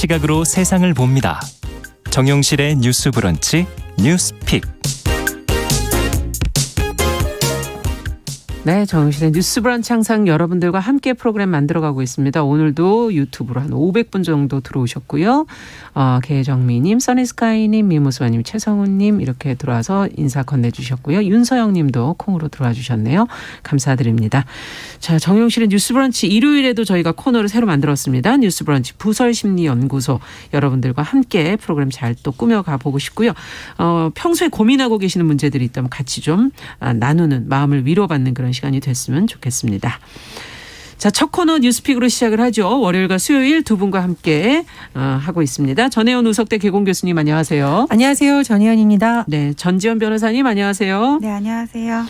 시각으로 세상을 봅니다. 정용실의 뉴스 브런치 뉴스픽. 네, 정용실의 뉴스 브런치 항상 여러분들과 함께 프로그램 만들어가고 있습니다. 오늘도 유튜브로 한 500분 정도 들어오셨고요. 개정미님, 써니스카이님, 미모스와님, 최성훈님 이렇게 들어와서 인사 건네주셨고요. 윤서영님도 콩으로 들어와 주셨네요. 감사드립니다. 자, 정용실의 뉴스 브런치 일요일에도 저희가 코너를 새로 만들었습니다. 뉴스 브런치 부설심리연구소 여러분들과 함께 프로그램 잘 또 꾸며가 보고 싶고요. 평소에 고민하고 계시는 문제들이 있다면 같이 좀 나누는 마음을 위로받는 그런 시간이 됐으면 좋겠습니다. 자, 첫 코너 뉴스픽으로 시작을 하죠. 월요일과 수요일 두 분과 함께 하고 있습니다. 전혜연 우석대 개공 교수님 안녕하세요. 안녕하세요. 전혜연입니다. 네, 전지현 변호사님 안녕하세요. 네, 안녕하세요.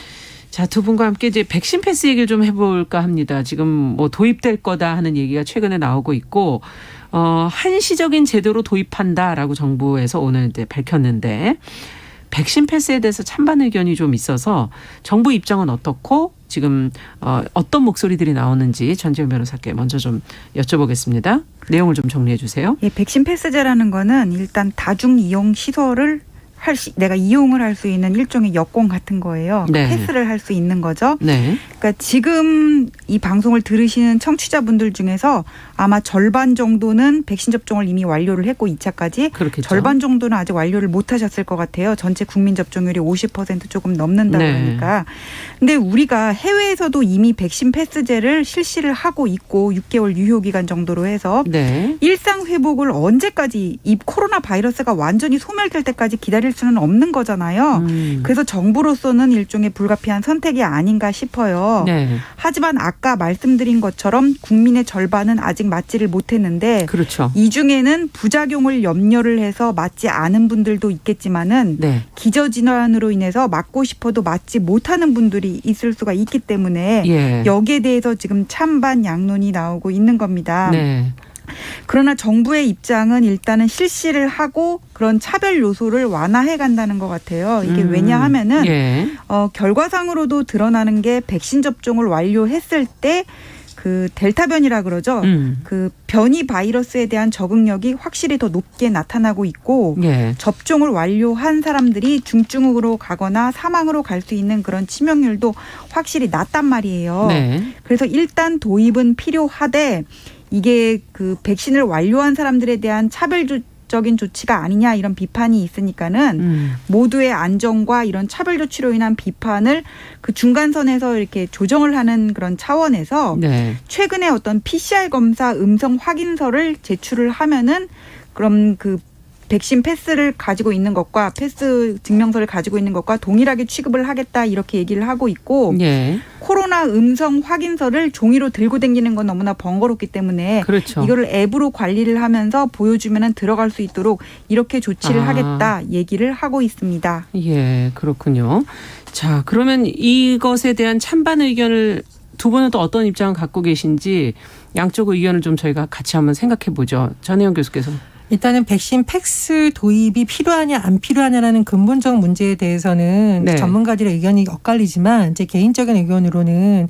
자, 두 분과 함께 이제 백신 패스 얘기를 좀 해볼까 합니다. 지금 뭐 도입될 거다 하는 얘기가 최근에 나오고 있고, 한시적인 제도로 도입한다라고 정부에서 오늘 이제 밝혔는데, 백신 패스에 대해서 찬반 의견이 좀 있어서 정부 입장은 어떻고 지금 어떤 목소리들이 나오는지 전지현 변호사께 먼저 좀 여쭤보겠습니다. 내용을 좀 정리해 주세요. 예, 백신 패스제라는 거는 일단 다중 이용 시설을 내가 이용을 할 수 있는 일종의 여권 같은 거예요. 네. 패스를 할 수 있는 거죠. 네. 그러니까 지금 이 방송을 들으시는 청취자분들 중에서 아마 절반 정도는 백신 접종을 이미 완료를 했고 2차까지 그렇겠죠. 절반 정도는 아직 완료를 못 하셨을 것 같아요. 전체 국민 접종률이 50% 조금 넘는다 네. 그러니까. 근데 우리가 해외에서도 이미 백신 패스제를 실시를 하고 있고 6개월 유효 기간 정도로 해서 네. 일상 회복을 언제까지 이 코로나 바이러스가 완전히 소멸될 때까지 기다릴 수는 없는 거잖아요. 그래서 정부로서는 일종의 불가피한 선택이 아닌가 싶어요. 네. 하지만 아까 말씀드린 것처럼 국민의 절반은 아직 맞지를 못했는데 그렇죠. 이 중에는 부작용을 염려를 해서 맞지 않은 분들도 있겠지만은 네. 기저질환으로 인해서 맞고 싶어도 맞지 못하는 분들이 있을 수가 있기 때문에 예. 여기에 대해서 지금 찬반 양론이 나오고 있는 겁니다. 네. 그러나 정부의 입장은 일단은 실시를 하고 그런 차별 요소를 완화해 간다는 것 같아요. 이게 왜냐하면은 예. 결과상으로도 드러나는 게 백신 접종을 완료했을 때 그 델타 변이라 그러죠. 그 변이 바이러스에 대한 적응력이 확실히 더 높게 나타나고 있고 예. 접종을 완료한 사람들이 중증으로 가거나 사망으로 갈 수 있는 그런 치명률도 확실히 낮단 말이에요. 네. 그래서 일단 도입은 필요하되 이게 그 백신을 완료한 사람들에 대한 차별적인 조치가 아니냐 이런 비판이 있으니까는 모두의 안전과 이런 차별 조치로 인한 비판을 그 중간선에서 이렇게 조정을 하는 그런 차원에서 네. 최근에 어떤 PCR 검사 음성 확인서를 제출을 하면은 그럼 그 백신 패스를 가지고 있는 것과 패스 증명서를 가지고 있는 것과 동일하게 취급을 하겠다 이렇게 얘기를 하고 있고 예. 코로나 음성 확인서를 종이로 들고 다니는 건 너무나 번거롭기 때문에 그렇죠. 이거를 앱으로 관리를 하면서 보여주면 들어갈 수 있도록 이렇게 조치를 하겠다 얘기를 하고 있습니다. 예, 그렇군요. 자, 그러면 이것에 대한 찬반 의견을 두 분은 또 어떤 입장을 갖고 계신지 양쪽 의견을 좀 저희가 같이 한번 생각해 보죠. 전혜연 교수께서. 일단은 백신 패스 도입이 필요하냐 안 필요하냐라는 근본적 문제에 대해서는 네. 전문가들의 의견이 엇갈리지만 제 개인적인 의견으로는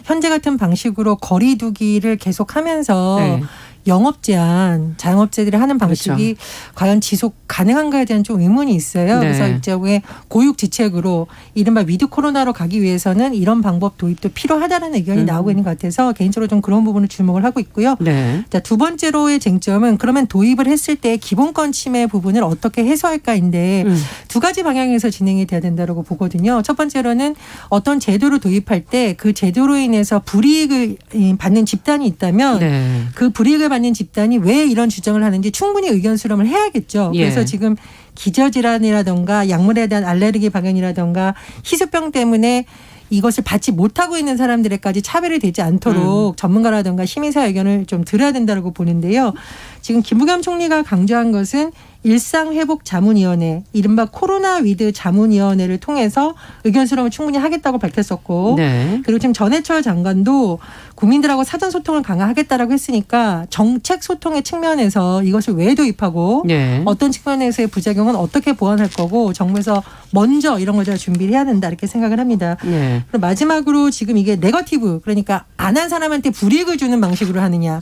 현재 같은 방식으로 거리 두기를 계속하면서 네. 영업 제한, 자영업자들이 하는 방식이 그렇죠. 과연 지속 가능한가에 대한 좀 의문이 있어요. 네. 그래서 일종의 고육지책으로 이른바 위드 코로나로 가기 위해서는 이런 방법 도입도 필요하다는 의견이 나오고 있는 것 같아서 개인적으로 좀 그런 부분을 주목을 하고 있고요. 네. 자, 두 번째로의 쟁점은 그러면 도입을 했을 때 기본권 침해 부분을 어떻게 해소할까인데 두 가지 방향에서 진행이 돼야 된다고 보거든요. 첫 번째로는 어떤 제도를 도입할 때 그 제도로 인해서 불이익을 받는 집단이 있다면 네. 그 불이익을 받는 집단이 왜 이런 주장을 하는지 충분히 의견 수렴을 해야겠죠. 예. 그래서 지금 기저질환이라든가 약물에 대한 알레르기 발현이라든가 희소병 때문에 이것을 받지 못하고 있는 사람들에까지 차별이 되지 않도록 전문가라든가 시민사회 의견을 좀 들어야 된다고 보는데요. 지금 김부겸 총리가 강조한 것은 일상회복자문위원회, 이른바 코로나 위드 자문위원회를 통해서 의견 수렴을 충분히 하겠다고 밝혔었고 네. 그리고 지금 전해철 장관도 국민들하고 사전 소통을 강화하겠다라고 했으니까 정책 소통의 측면에서 이것을 왜 도입하고 네. 어떤 측면에서의 부작용은 어떻게 보완할 거고 정부에서 먼저 이런 걸 준비를 해야 된다 이렇게 생각을 합니다. 네. 그리고 마지막으로 지금 이게 네거티브 그러니까 안 한 사람한테 불이익을 주는 방식으로 하느냐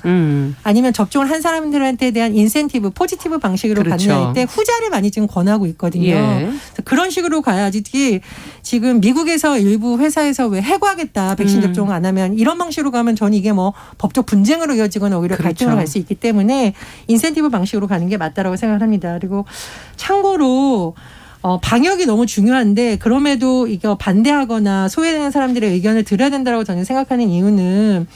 아니면 접종을 한 사람들한테 대한 인센티브 포지티브 방식으로 그렇죠. 가느냐일 때 후자를 많이 지금 권하고 있거든요. 예. 그래서 그런 식으로 가야지 지금 미국에서 일부 회사에서 왜 해고하겠다 백신 접종 안 하면 이런 방식으로 가면 저는 이게 뭐 법적 분쟁으로 이어지거나 오히려 그렇죠. 갈등으로 갈 수 있기 때문에 인센티브 방식으로 가는 게 맞다라고 생각을 합니다. 그리고 참고로 방역이 너무 중요한데 그럼에도 이거 반대하거나 소외되는 사람들의 의견을 들어야 된다고 저는 생각하는 이유는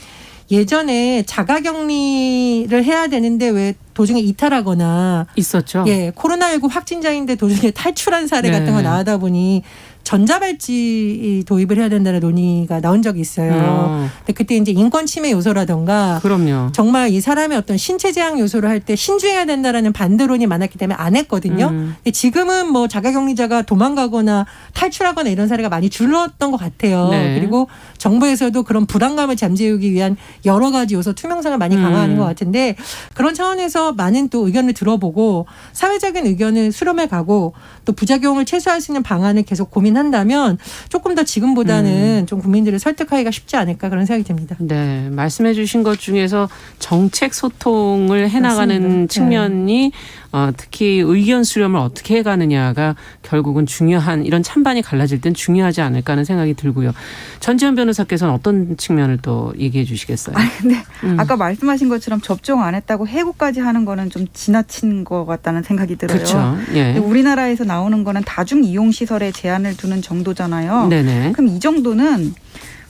예전에 자가격리를 해야 되는데 왜 도중에 이탈하거나 있었죠. 예, 코로나19 확진자인데 도중에 탈출한 사례 네. 같은 거 나오다 보니 전자발찌 도입을 해야 된다는 논의가 나온 적이 있어요. 근데 그때 이제 인권 침해 요소라든가 그럼요. 정말 이 사람의 어떤 신체 제약 요소를 할 때 신중해야 된다라는 반대론이 많았기 때문에 안 했거든요. 근데 지금은 뭐 자가격리자가 도망가거나 탈출하거나 이런 사례가 많이 줄었던 것 같아요. 네. 그리고 정부에서도 그런 불안감을 잠재우기 위한 여러 가지 요소 투명성을 많이 강화하는 것 같은데 그런 차원에서 많은 또 의견을 들어보고 사회적인 의견을 수렴해 가고 또 부작용을 최소화할 수 있는 방안을 계속 고민한다면 조금 더 지금보다는 좀 국민들을 설득하기가 쉽지 않을까 그런 생각이 듭니다. 네, 말씀해 주신 것 중에서 정책 소통을 해나가는 맞습니다. 측면이 특히 의견 수렴을 어떻게 해가느냐가 결국은 중요한 이런 찬반이 갈라질 땐 중요하지 않을까 하는 생각이 들고요. 전지현 변호사께서는 어떤 측면을 또 얘기해 주시겠어요? 근데 아까 말씀하신 것처럼 접종 안 했다고 해고까지 하는 거는 좀 지나친 것 같다는 생각이 들어요. 그렇죠. 예. 근데 우리나라에서 나오는 거는 다중 이용 시설에 제한을 두는 정도잖아요. 네네. 그럼 이 정도는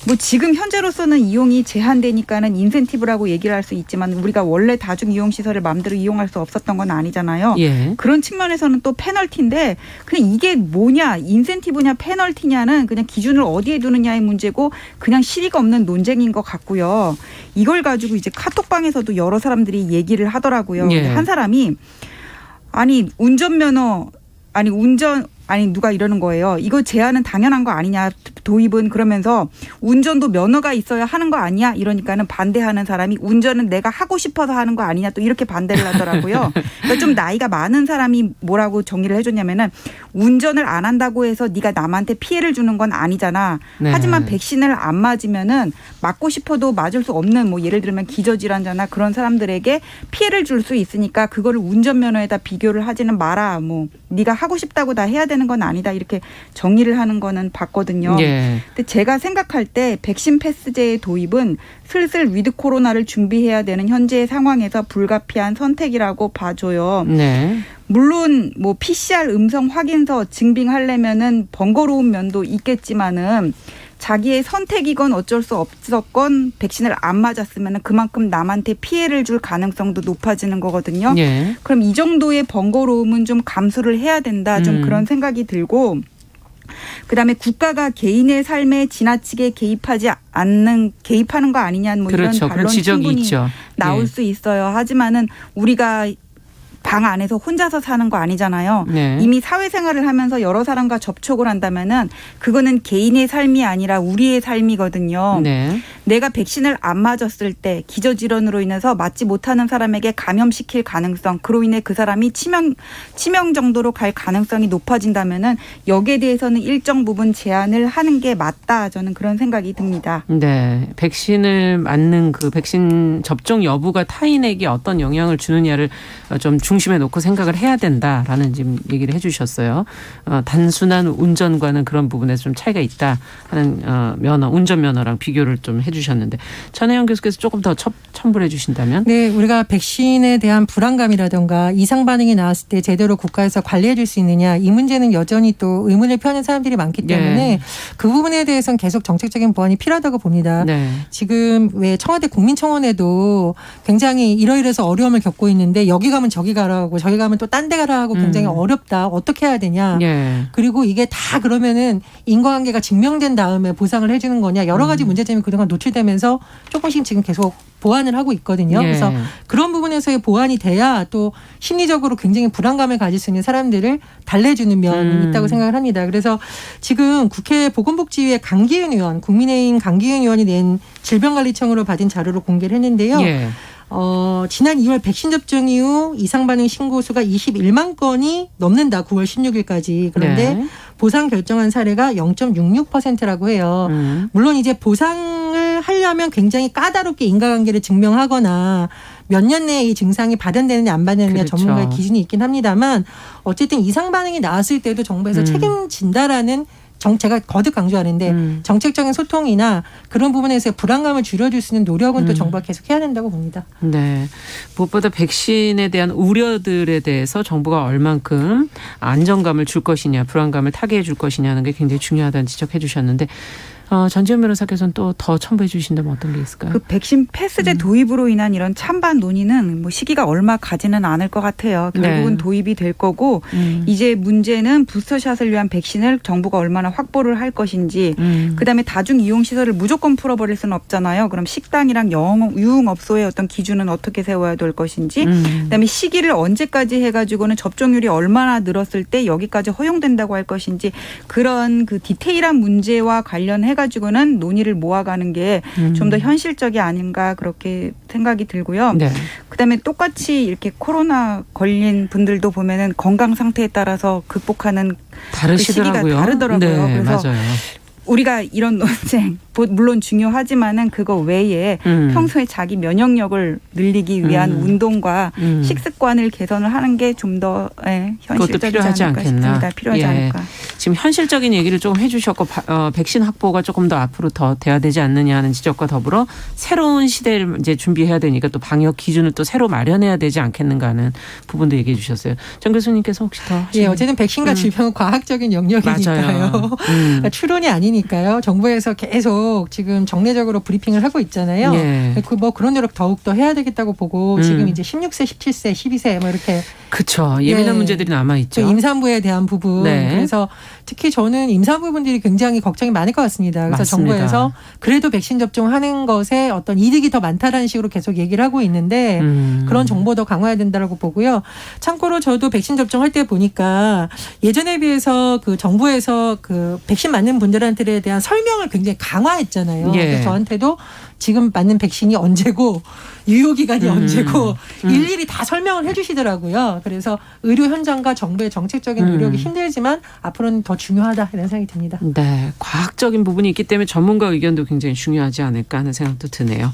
뭐 지금 현재로서는 이용이 제한되니까는 인센티브라고 얘기를 할 수 있지만 우리가 원래 다중 이용 시설을 마음대로 이용할 수 없었던 건 아니잖아요. 예. 그런 측면에서는 또 페널티인데 그냥 이게 뭐냐 인센티브냐 페널티냐는 그냥 기준을 어디에 두느냐의 문제고 그냥 실의가 없는 논쟁인 것 같고요. 이걸 가지고 이제 카톡방에서도 여러 사람들이 얘기를 하더라고요. 예. 한 사람이 누가 이러는 거예요. 이거 제한은 당연한 거 아니냐 도입은 그러면서 운전도 면허가 있어야 하는 거 아니야 이러니까는 반대하는 사람이 운전은 내가 하고 싶어서 하는 거 아니냐 또 이렇게 반대를 하더라고요. 그러니까 좀 나이가 많은 사람이 뭐라고 정리를 해줬냐면은 운전을 안 한다고 해서 네가 남한테 피해를 주는 건 아니잖아. 네. 하지만 백신을 안 맞으면은 맞고 싶어도 맞을 수 없는 뭐 예를 들면 기저질환자나 그런 사람들에게 피해를 줄 수 있으니까 그거를 운전면허에다 비교를 하지는 마라. 뭐 네가 하고 싶다고 다 해야 되는 건 아니다 이렇게 정리를 하는 거는 봤거든요. 예. 근데 제가 생각할 때 백신 패스제의 도입은 슬슬 위드 코로나를 준비해야 되는 현재의 상황에서 불가피한 선택이라고 봐줘요. 네. 물론 뭐 PCR 음성 확인서 증빙하려면은 번거로운 면도 있겠지만은 자기의 선택이건 어쩔 수 없었건 백신을 안 맞았으면 그만큼 남한테 피해를 줄 가능성도 높아지는 거거든요. 예. 그럼 이 정도의 번거로움은 좀 감수를 해야 된다. 좀 그런 생각이 들고 그다음에 국가가 개인의 삶에 지나치게 개입하는 거 아니냐 뭐 그렇죠. 이런 그런 반론 지적이 충분히 있죠. 나올 예. 수 있어요. 하지만은 우리가 방 안에서 혼자서 사는 거 아니잖아요. 네. 이미 사회생활을 하면서 여러 사람과 접촉을 한다면은 그거는 개인의 삶이 아니라 우리의 삶이거든요. 네. 내가 백신을 안 맞았을 때 기저질환으로 인해서 맞지 못하는 사람에게 감염시킬 가능성, 그로 인해 그 사람이 치명 정도로 갈 가능성이 높아진다면은 여기에 대해서는 일정 부분 제한을 하는 게 맞다. 저는 그런 생각이 듭니다. 네. 백신을 맞는 그 백신 접종 여부가 타인에게 어떤 영향을 주느냐를 좀 중심에 놓고 생각을 해야 된다라는 지금 얘기를 해 주셨어요. 단순한 운전과는 그런 부분에서 좀 차이가 있다 하는 운전면허랑 비교를 좀 해 주셨는데 전혜영 교수께서 조금 더 첨부해 주신다면. 네, 우리가 백신에 대한 불안감이라든가 이상 반응이 나왔을 때 제대로 국가에서 관리해 줄 수 있느냐 이 문제는 여전히 또 의문을 표하는 사람들이 많기 때문에 네. 그 부분에 대해서는 계속 정책적인 보완이 필요하다고 봅니다. 네. 지금 왜 청와대 국민청원에도 굉장히 이러이러해서 어려움을 겪고 있는데 여기 가면 저기 가라 가라고 저기 가면 또 딴 데 가라고 굉장히 어렵다. 어떻게 해야 되냐. 예. 그리고 이게 다 그러면은 인과관계가 증명된 다음에 보상을 해주는 거냐. 여러 가지 문제점이 그동안 노출되면서 조금씩 지금 계속 보완을 하고 있거든요. 예. 그래서 그런 부분에서의 보완이 돼야 또 심리적으로 굉장히 불안감을 가질 수 있는 사람들을 달래주는 면이 있다고 생각을 합니다. 그래서 지금 국회 보건복지위의 강기훈 의원, 국민의힘 강기훈 의원이 낸 질병관리청으로 받은 자료를 공개를 했는데요. 예. 지난 2월 백신 접종 이후 이상 반응 신고 수가 21만 건이 넘는다. 9월 16일까지. 그런데 네. 보상 결정한 사례가 0.66%라고 해요. 물론 이제 보상을 하려면 굉장히 까다롭게 인과관계를 증명하거나 몇 년 내에 이 증상이 발현되느냐 안 발현되느냐 그렇죠. 전문가의 기준이 있긴 합니다만 어쨌든 이상 반응이 나왔을 때도 정부에서 책임진다라는 제가 거듭 강조하는데 정책적인 소통이나 그런 부분에서 불안감을 줄여줄 수 있는 노력은 또 정부가 계속 해야 된다고 봅니다. 네. 무엇보다 백신에 대한 우려들에 대해서 정부가 얼만큼 안정감을 줄 것이냐, 불안감을 타개해 줄 것이냐는 게 굉장히 중요하다는 지적해 주셨는데 전지현 변호사께서는 또 더 첨부해 주신다면 어떤 게 있을까요? 그 백신 패스제 도입으로 인한 이런 찬반 논의는 뭐 시기가 얼마 가지는 않을 것 같아요. 결국은 네. 도입이 될 거고 이제 문제는 부스터샷을 위한 백신을 정부가 얼마나 확보를 할 것인지 그다음에 다중 이용 시설을 무조건 풀어버릴 수는 없잖아요. 그럼 식당이랑 유흥업소의 어떤 기준은 어떻게 세워야 될 것인지 그다음에 시기를 언제까지 해가지고는 접종률이 얼마나 늘었을 때 여기까지 허용된다고 할 것인지 그런 그 디테일한 문제와 관련해가지고는 논의를 모아가는 게 좀 더 현실적이 아닌가 그렇게 생각이 들고요. 네. 그다음에 똑같이 이렇게 코로나 걸린 분들도 보면은 건강 상태에 따라서 극복하는 다르시더라고요. 그 시기가 다르더라고요. 네, 그래서 맞아요. 우리가 이런 논쟁 물론 중요하지만은 그거 외에 평소에 자기 면역력을 늘리기 위한 운동과 식습관을 개선을 하는 게 좀 더 현실적이지 필요하지 않을까 않겠나. 싶습니다. 필요하지 예. 않을까. 지금 현실적인 얘기를 조금 해주셨고 백신 확보가 조금 더 앞으로 더 돼야 되지 않느냐 하는 지적과 더불어 새로운 시대를 이제 준비해야 되니까 또 방역 기준을 또 새로 마련해야 되지 않겠는가 하는 부분도 얘기해 주셨어요. 정 교수님께서 혹시 더 하시는? 예, 어쨌든 백신과 질병은 과학적인 영역이니까요. 맞아요. 그러니까 추론이 아니니까요. 정부에서 계속 지금 정례적으로 브리핑을 하고 있잖아요. 예. 뭐 그런 노력 더욱 더 해야 되겠다고 보고 지금 이제 16세, 17세, 12세 뭐 이렇게 그렇죠. 예민한 예. 문제들이 남아 있죠. 임산부에 대한 부분. 네. 그래서 특히 저는 임산부분들이 굉장히 걱정이 많을 것 같습니다. 그래서 맞습니다. 정부에서 그래도 백신 접종하는 것에 어떤 이득이 더 많다라는 식으로 계속 얘기를 하고 있는데 그런 정보 더 강화해야 된다고 보고요. 참고로 저도 백신 접종할 때 보니까 예전에 비해서 그 정부에서 그 백신 맞는 분들한테 대한 설명을 굉장히 강화했잖아요. 예. 그래서 저한테도 지금 맞는 백신이 언제고 유효기간이 언제고 일일이 다 설명을 해 주시더라고요. 그래서 의료 현장과 정부의 정책적인 노력이 힘들지만 앞으로는 더 중요하다 이런 생각이 듭니다. 네. 과학적인 부분이 있기 때문에 전문가 의견도 굉장히 중요하지 않을까 하는 생각도 드네요.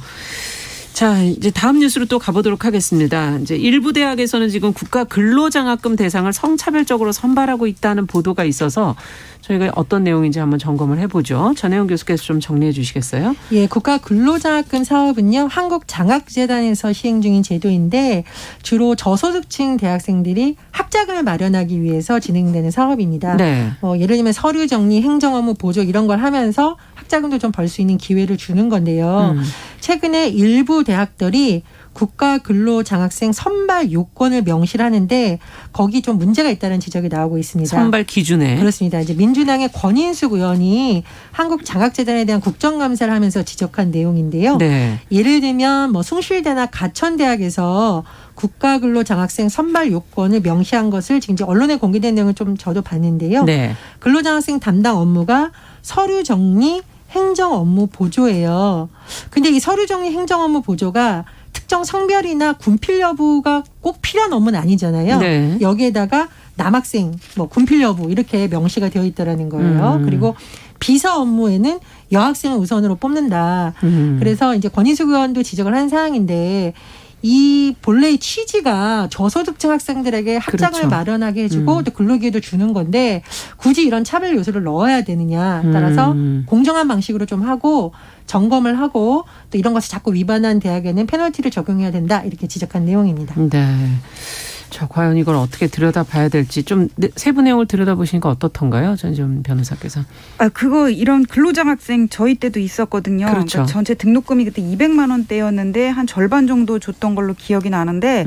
자, 이제 다음 뉴스로 또 가보도록 하겠습니다. 이제 일부 대학에서는 지금 국가 근로장학금 대상을 성차별적으로 선발하고 있다는 보도가 있어서 저희가 어떤 내용인지 한번 점검을 해보죠. 전혜영 교수께서 좀 정리해 주시겠어요? 예, 국가 근로장학금 사업은요, 한국장학재단에서 시행 중인 제도인데 주로 저소득층 대학생들이 학자금을 마련하기 위해서 진행되는 사업입니다. 네. 예를 들면 서류 정리, 행정업무 보조 이런 걸 하면서 학자금도 좀 벌 수 있는 기회를 주는 건데요. 최근에 일부 대학들이 국가 근로장학생 선발 요건을 명시를 하는데 거기 좀 문제가 있다는 지적이 나오고 있습니다. 선발 기준에. 그렇습니다. 이제 민주당의 권인숙 의원이 한국장학재단에 대한 국정감사를 하면서 지적한 내용인데요. 네. 예를 들면 뭐 숭실대나 가천대학에서 국가근로장학생 선발 요건을 명시한 것을 지금 이제 언론에 공개된 내용을 좀 저도 봤는데요. 네. 근로장학생 담당 업무가 서류 정리, 행정 업무 보조예요. 근데 이 서류 정리, 행정 업무 보조가 특정 성별이나 군필 여부가 꼭 필요한 업무는 아니잖아요. 네. 여기에다가 남학생, 뭐 군필 여부 이렇게 명시가 되어 있다라는 거예요. 그리고 비서 업무에는 여학생을 우선으로 뽑는다. 그래서 이제 권인숙 의원도 지적을 한 사항인데 이 본래의 취지가 저소득층 학생들에게 학자금을 그렇죠. 마련하게 해주고 또 근로기회도 주는 건데 굳이 이런 차별 요소를 넣어야 되느냐 따라서 공정한 방식으로 좀 하고 점검을 하고 또 이런 것을 자꾸 위반한 대학에는 페널티를 적용해야 된다 이렇게 지적한 내용입니다. 네. 자, 과연 이걸 어떻게 들여다봐야 될지 좀 세부 내용을 들여다보시니까 어떻던가요? 전지현 변호사께서. 그거 이런 근로장학생 저희 때도 있었거든요. 그렇죠. 그러니까 전체 등록금이 그때 200만 원대였는데 한 절반 정도 줬던 걸로 기억이 나는데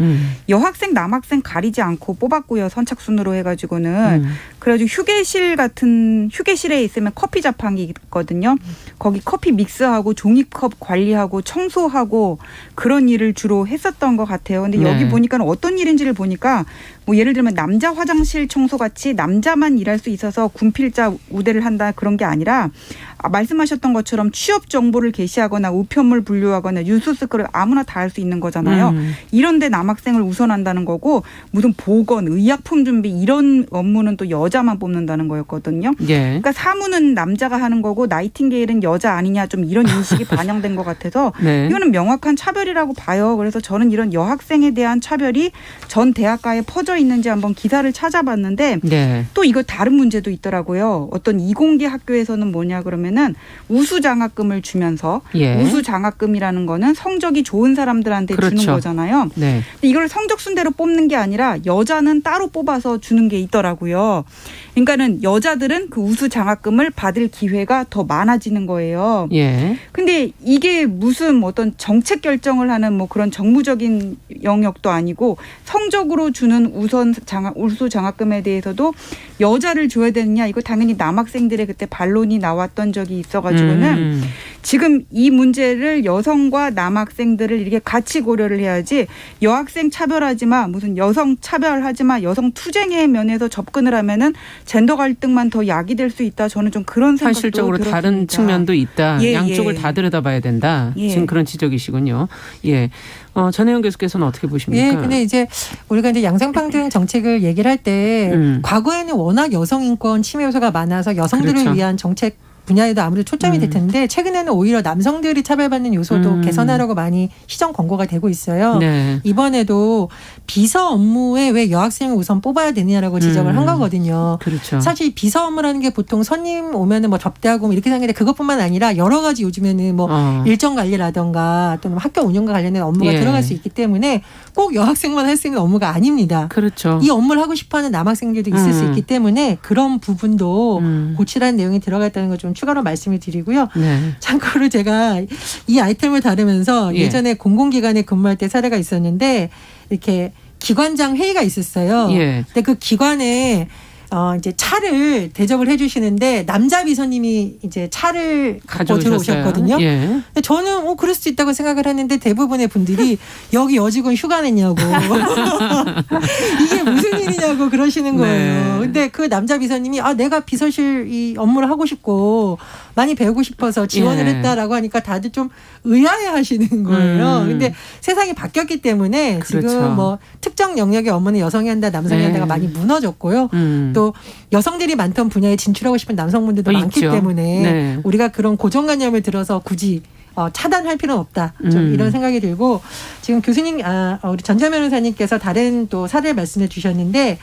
여학생 남학생 가리지 않고 뽑았고요. 선착순으로 해가지고는. 그래가지고 휴게실에 있으면 커피 자판기 있거든요. 거기 커피 믹스하고 종이컵 관리하고 청소하고 그런 일을 주로 했었던 것 같아요. 근데 여기 네. 보니까 어떤 일인지를 보니까 뭐 예를 들면 남자 화장실 청소 같이 남자만 일할 수 있어서 군필자 우대를 한다 그런 게 아니라 말씀하셨던 것처럼 취업 정보를 게시하거나 우편물 분류하거나 뉴스 그걸 아무나 다 할 수 있는 거잖아요. 이런데 남학생을 우선한다는 거고 무슨 보건, 의약품 준비 이런 업무는 또 여자만 뽑는다는 거였거든요. 예. 그러니까 사무는 남자가 하는 거고 나이팅게일은 여자 아니냐 좀 이런 인식이 반영된 것 같아서 네. 이거는 명확한 차별이라고 봐요. 그래서 저는 이런 여학생에 대한 차별이 전 대학가에 퍼져 있는지 한번 기사를 찾아봤는데 네. 또 이거 다른 문제도 있더라고요. 어떤 이공계 학교에서는 뭐냐 그러면은 우수 장학금을 주면서 예. 우수 장학금이라는 거는 성적이 좋은 사람들한테 그렇죠. 주는 거잖아요. 네. 근데 이걸 성적 순대로 뽑는 게 아니라 여자는 따로 뽑아서 주는 게 있더라고요. 그러니까는 여자들은 그 우수 장학금을 받을 기회가 더 많아지는 거예요. 예. 근데 이게 무슨 어떤 정책 결정을 하는 뭐 그런 정무적인 영역도 아니고 성적으로 주는 우수 장학금에 대해서도 여자를 줘야 되느냐 이거 당연히 남학생들의 그때 반론이 나왔던 적이 있어가지고는 지금 이 문제를 여성과 남학생들을 이렇게 같이 고려를 해야지 여학생 차별하지 마 무슨 여성 차별하지 마 여성 투쟁의 면에서 접근을 하면은 젠더 갈등만 더 야기될 수 있다. 저는 좀 그런 생각도 현실적으로 들었습니다. 다른 측면도 있다. 예, 양쪽을 예. 다 들여다봐야 된다. 예. 지금 그런 지적이시군요. 예. 전혜영 교수께서는 어떻게 보십니까? 예, 근데 이제 우리가 이제 양성평등 정책을 얘기를 할 때 과거에는 워낙 여성 인권 침해 요소가 많아서 여성들을 그렇죠. 위한 정책 분야에도 아무래도 초점이 될 텐데 최근에는 오히려 남성들이 차별받는 요소도 개선하려고 많이 시정 권고가 되고 있어요. 네. 이번에도 비서 업무에 왜 여학생을 우선 뽑아야 되느냐라고 지적을 한 거거든요. 그렇죠. 사실 비서 업무라는 게 보통 손님 오면은 뭐 접대하고 뭐 이렇게 생각하는데 그것뿐만 아니라 여러 가지 요즘에는 뭐 일정 관리라든가 또는 학교 운영과 관련된 업무가 예. 들어갈 수 있기 때문에 꼭 여학생만 할 수 있는 업무가 아닙니다. 그렇죠. 이 업무를 하고 싶어하는 남학생들도 있을 수 있기 때문에 그런 부분도 고치라는 내용이 들어가 있다는 걸 좀 추가로 말씀을 드리고요. 네. 참고로 제가 이 아이템을 다루면서 예. 예전에 공공기관에 근무할 때 사례가 있었는데 이렇게 기관장 회의가 있었어요. 예. 근데 그 기관에 이제 차를 대접을 해주시는데 남자 비서님이 이제 차를 갖고 가져오셨어요. 들어오셨거든요. 예. 근데 저는 그럴 수 있다고 생각을 했는데 대부분의 분들이 여기 여직원 휴가 냈냐고 이게 무슨 일이냐고 그러시는 거예요. 네. 근데 그 남자 비서님이 내가 비서실 이 업무를 하고 싶고 많이 배우고 싶어서 지원을 예. 했다라고 하니까 다들 좀 의아해하시는 거예요. 근데 세상이 바뀌었기 때문에 그렇죠. 지금 뭐 특정 영역의 업무는 여성이 한다, 남성이 네. 한다가 많이 무너졌고요. 또 여성들이 많던 분야에 진출하고 싶은 남성분들도 많기 있죠. 때문에 네. 우리가 그런 고정관념을 들어서 굳이 차단할 필요는 없다. 좀 이런 생각이 들고 지금 교수님, 우리 전자 변호사님께서 다른 또 사례를 말씀해 주셨는데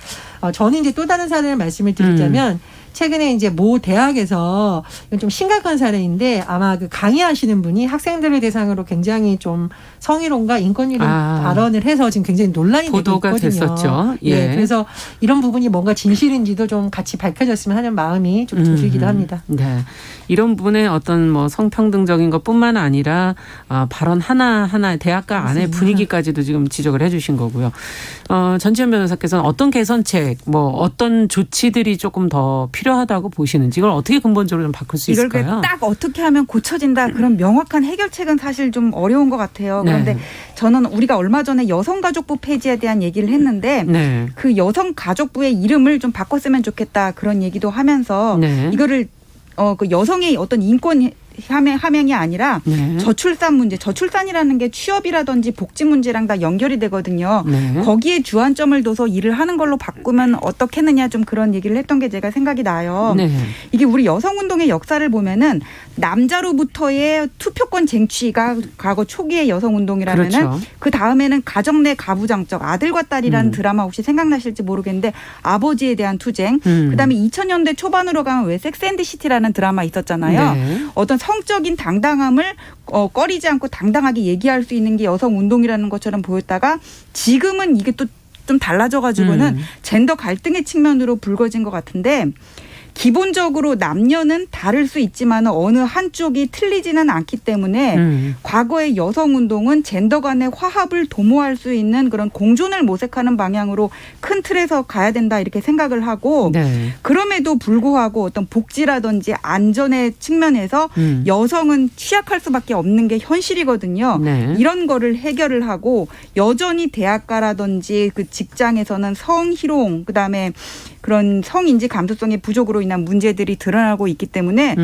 저는 이제 또 다른 사례를 말씀을 드리자면 최근에 이제 모 대학에서 이건 좀 심각한 사례인데 아마 그 강의하시는 분이 학생들을 대상으로 굉장히 좀 성희롱과 인권위반 발언을 해서 지금 굉장히 논란이 되고 보도가 있거든요. 됐었죠. 예. 네, 그래서 이런 부분이 뭔가 진실인지도 좀 같이 밝혀졌으면 하는 마음이 좀 들기도 합니다. 네. 이런 부분에 어떤 뭐 성평등적인 것뿐만 아니라 발언 하나하나 대학가 안의 분위기까지도 지금 지적을 해 주신 거고요. 전지현 변호사께서는 어떤 개선책, 뭐 어떤 조치들이 조금 더 필요하다고 보시는지 이걸 어떻게 근본적으로 좀 바꿀 수 있을까요? 이걸 딱 어떻게 하면 고쳐진다 그런 명확한 해결책은 사실 좀 어려운 것 같아요. 그런데 네. 저는 우리가 얼마 전에 여성가족부 폐지에 대한 얘기를 했는데 네. 그 여성가족부의 이름을 좀 바꿨으면 좋겠다 그런 얘기도 하면서 네. 이거를 그 여성의 어떤 인권 함양이 아니라 네. 저출산 문제, 저출산이라는 게 취업이라든지 복지 문제랑 다 연결이 되거든요. 네. 거기에 주안점을 둬서 일을 하는 걸로 바꾸면 어떻겠느냐 좀 그런 얘기를 했던 게 제가 생각이 나요. 네. 이게 우리 여성운동의 역사를 보면은 남자로부터의 투표권 쟁취가 과거 초기의 여성운동이라면은 그렇죠. 그 다음에는 가정 내 가부장적 아들과 딸이라는 드라마 혹시 생각나실지 모르겠는데 아버지에 대한 투쟁. 그다음에 2000년대 초반으로 가면 왜 섹스앤드시티라는 드라마 있었잖아요. 네. 어떤 성적인 당당함을 꺼리지 않고 당당하게 얘기할 수 있는 게 여성운동이라는 것처럼 보였다가 지금은 이게 또 좀 달라져가지고는 젠더 갈등의 측면으로 불거진 것 같은데 기본적으로 남녀는 다를 수 있지만 어느 한쪽이 틀리지는 않기 때문에 과거의 여성운동은 젠더 간의 화합을 도모할 수 있는 그런 공존을 모색하는 방향으로 큰 틀에서 가야 된다 이렇게 생각을 하고 네. 그럼에도 불구하고 어떤 복지라든지 안전의 측면에서 여성은 취약할 수밖에 없는 게 현실이거든요. 네. 이런 거를 해결을 하고 여전히 대학가라든지 그 직장에서는 성희롱 그다음에 그런 성인지 감수성의 부족으로 인한 문제들이 드러나고 있기 때문에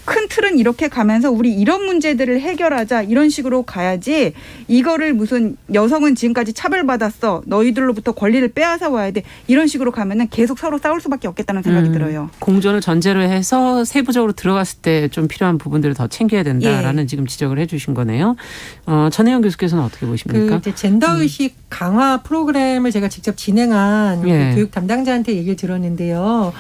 큰 틀은 이렇게 가면서 우리 이런 문제들을 해결하자 이런 식으로 가야지 이거를 무슨 여성은 지금까지 차별받았어 너희들로부터 권리를 빼앗아 와야 돼 이런 식으로 가면은 계속 서로 싸울 수밖에 없겠다는 생각이 들어요. 공존을 전제로 해서 세부적으로 들어갔을 때 좀 필요한 부분들을 더 챙겨야 된다라는 지금 지적을 해 주신 거네요. 전혜영 교수께서는 어떻게 보십니까? 그 이제 젠더의식 강화 프로그램을 제가 직접 진행한 그 교육 담당자한테 얘기를 들었는데요.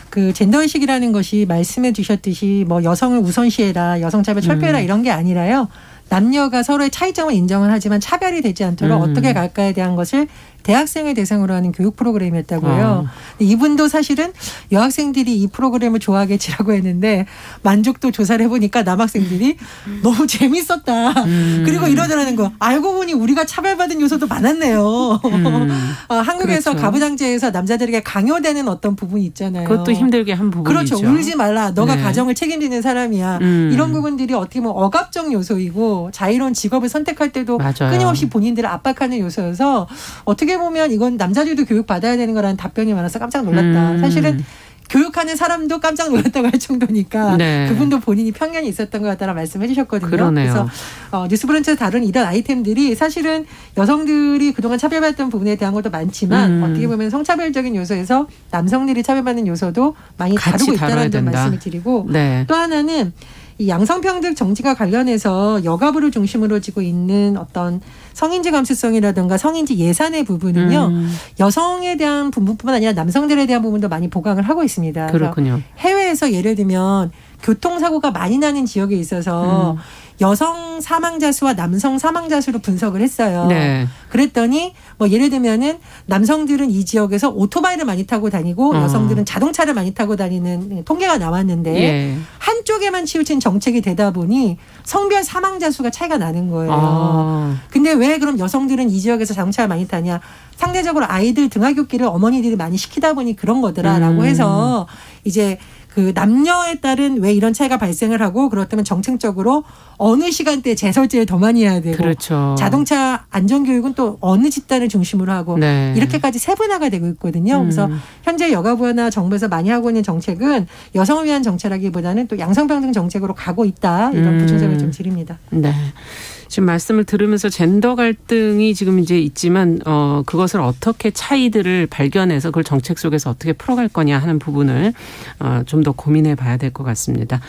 그 젠더의식이라는 것이 말씀해 주셨듯이 뭐 여성을 우선시해라, 여성차별 철폐해라 이런 게 아니라요. 남녀가 서로의 차이점을 인정은 하지만 차별이 되지 않도록 어떻게 갈까에 대한 것을 대학생을 대상으로 하는 교육 프로그램이었다고요. 이분도 사실은 여학생들이 이 프로그램을 좋아하겠지라고 했는데 만족도 조사를 해보니까 남학생들이 너무 재밌었다. 그리고 이러더라는 거. 알고 보니 우리가 차별받은 요소도 많았네요. 한국에서 그렇죠. 가부장제에서 남자들에게 강요되는 어떤 부분이 있잖아요. 그것도 힘들게 한 부분이죠. 그렇죠. 울지 말라. 너가 네. 가정을 책임지는 사람이야. 이런 부분들이 어떻게 보면 억압적 요소이고 자유로운 직업을 선택할 때도 맞아요. 끊임없이 본인들을 압박하는 요소여서 어떻게 보면 이건 남자들도 교육받아야 되는 거라는 답변이 많아서 깜짝 놀랐다. 사실은 교육하는 사람도 깜짝 놀랐다고 할 정도니까 네. 그분도 본인이 편견이 있었던 것 같다는 말씀해 주셨거든요. 그러네요. 그래서 뉴스브런치에서 다룬 이런 아이템들이 사실은 여성들이 그동안 차별받았던 부분에 대한 것도 많지만 어떻게 보면 성차별적인 요소에서 남성들이 차별받는 요소도 많이 같이 다루고 다뤄야 있다는 점 된다. 말씀을 드리고 네. 또 하나는 이 양성평등 정치와 관련해서 여가부를 중심으로 지고 있는 어떤 성인지 감수성이라든가 성인지 예산의 부분은요. 여성에 대한 부분뿐만 아니라 남성들에 대한 부분도 많이 보강을 하고 있습니다. 그렇군요. 해외에서 예를 들면 교통사고가 많이 나는 지역에 있어서 여성 사망자 수와 남성 사망자 수로 분석을 했어요. 네. 그랬더니 뭐 예를 들면은 남성들은 이 지역에서 오토바이를 많이 타고 다니고 여성들은 자동차를 많이 타고 다니는 통계가 나왔는데 예. 한쪽에만 치우친 정책이 되다 보니 성별 사망자 수가 차이가 나는 거예요. 아. 근데 왜 그럼 여성들은 이 지역에서 자동차를 많이 타냐? 상대적으로 아이들 등하굣길을 어머니들이 많이 시키다 보니 그런 거더라라고 해서 이제 그 남녀에 따른 왜 이런 차이가 발생을 하고 그렇다면 정책적으로 어느 시간대에 재설제를 더 많이 해야 되고 그렇죠. 자동차 안전교육은 또 어느 집단을 중심으로 하고 네. 이렇게까지 세분화가 되고 있거든요. 그래서 현재 여가부나 정부에서 많이 하고 있는 정책은 여성을 위한 정책이라기보다는 또 양성평등 정책으로 가고 있다. 이런 보충점을 좀 드립니다. 네. 지금 말씀을 들으면서 젠더 갈등이 지금 이제 있지만 그것을 어떻게 차이들을 발견해서 그걸 정책 속에서 어떻게 풀어갈 거냐 하는 부분을 좀 더 고민해 봐야 될 것 같습니다.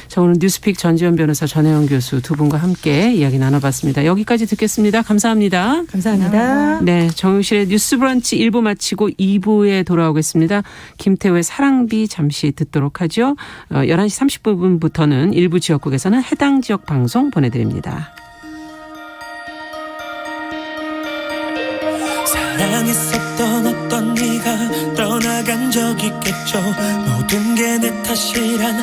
자, 오늘 뉴스픽 전지현 변호사 전혜영 교수 두 분과 함께 이야기 나눠봤습니다. 여기까지 듣겠습니다. 감사합니다. 감사합니다. 네, 정용실의 뉴스 브런치 1부 마치고 2부에 돌아오겠습니다. 김태우의 사랑비 잠시 듣도록 하죠. 11시 30분부터는 일부 지역국에서는 해당 지역 방송 보내드립니다. 사랑했었던 어떤 네가 떠나간 적 있겠죠. 모든 게 내 탓이란